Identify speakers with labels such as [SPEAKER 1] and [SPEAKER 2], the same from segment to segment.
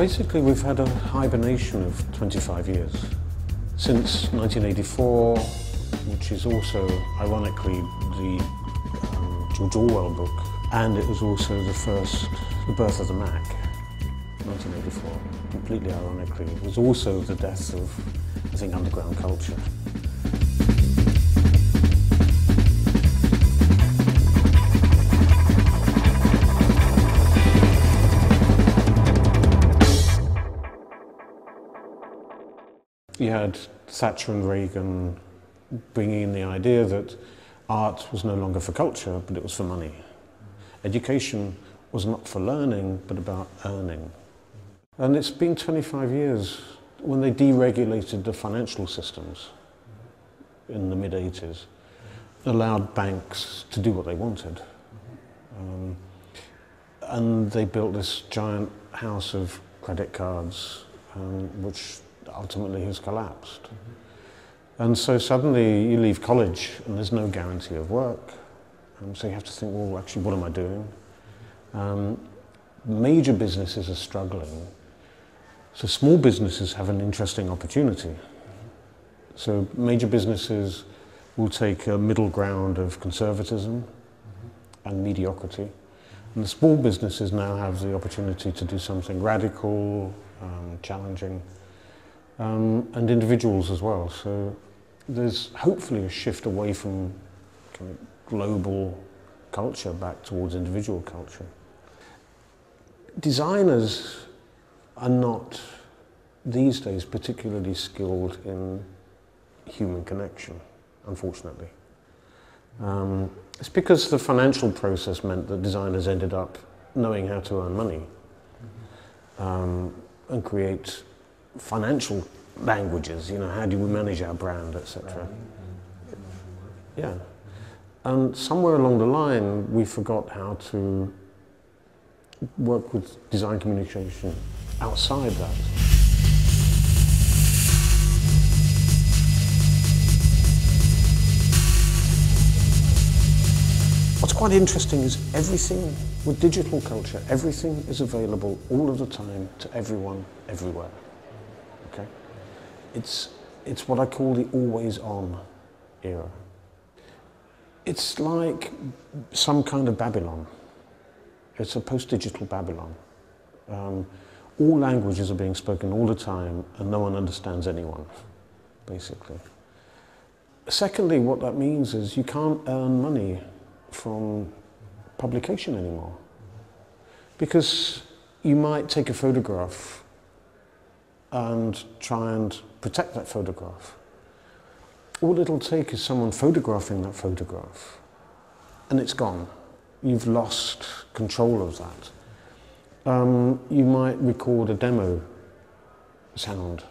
[SPEAKER 1] Basically, we've had a hibernation of 25 years. Since 1984, which is also, ironically, the George Orwell book, and it was also the birth of the Mac, 1984, completely ironically. It was also the death of, I think, underground culture. You had Thatcher and Reagan bringing in the idea that art was no longer for culture, but it was for money. Education was not for learning, but about earning. And it's been 25 years when they deregulated the financial systems in the mid-80s, allowed banks to do what they wanted. And they built this giant house of credit cards, which ultimately has collapsed. And so suddenly you leave college and there's no guarantee of work. So you have to think, well, actually, what am I doing? Major businesses are struggling. So small businesses have an interesting opportunity. So major businesses will take a middle ground of conservatism and mediocrity. And the small businesses now have the opportunity to do something radical, challenging. And individuals as well. So there's hopefully a shift away from kind of global culture back towards individual culture. Designers are not these days particularly skilled in human connection, unfortunately. It's because the financial process meant that designers ended up knowing how to earn money and create financial languages, you know, how do we manage our brand, etc. Yeah. And somewhere along the line, we forgot how to work with design communication outside that. What's quite interesting is everything with digital culture, everything is available all of the time to everyone, everywhere. Okay? It's what I call the always-on era. It's like some kind of Babylon. It's a post-digital Babylon. All languages are being spoken all the time and no one understands anyone, basically. Secondly, what that means is you can't earn money from publication anymore. Because you might take a photograph and try and protect that photograph. All it'll take is someone photographing that photograph, and it's gone. You've lost control of that. You might record a demo sound.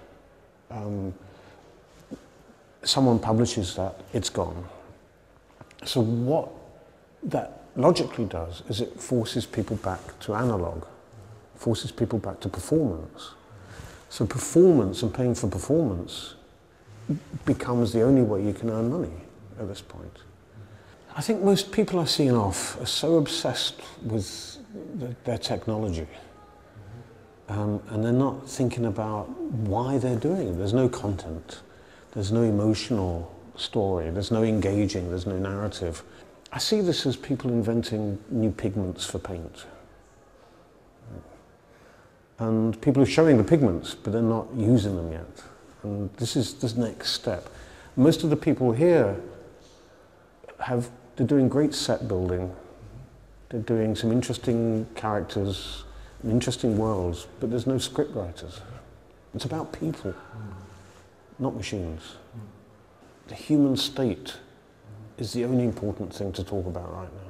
[SPEAKER 1] Someone publishes that, it's gone. So what that logically does is it forces people back to analog, forces people back to performance. So performance and paying for performance becomes the only way you can earn money at this point. I think most people I see off are so obsessed with their technology and they're not thinking about why they're doing it. There's no content, there's no emotional story, there's no engaging, there's no narrative. I see this as people inventing new pigments for paint. And people are showing the pigments, but they're not using them yet. And this is the next step. Most of the people here they're doing great set building. They're doing some interesting characters, interesting worlds, but there's no script writers. It's about people, not machines. The human state is the only important thing to talk about right now.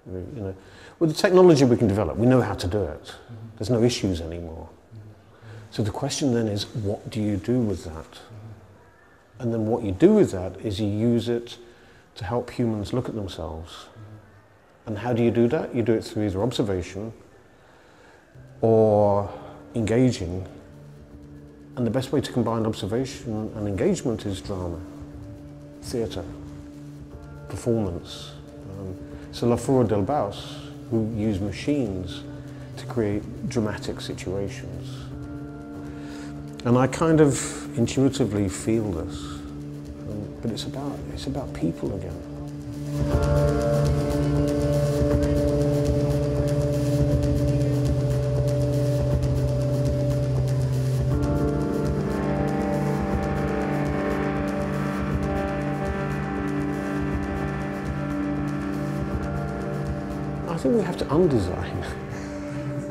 [SPEAKER 1] You know, with the technology we can develop, we know how to do it. There's no issues anymore. So the question then is, what do you do with that? And then what you do with that is you use it to help humans look at themselves. And how do you do that? You do it through either observation or engaging. And the best way to combine observation and engagement is drama, theatre, performance. So La Fura del Baus, who used machines to create dramatic situations. And I kind of intuitively feel this, but it's about people again. I think we have to undesign.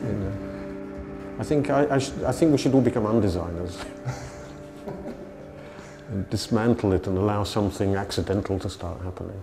[SPEAKER 1] You know. I think we should all become undesigners and dismantle it and allow something accidental to start happening.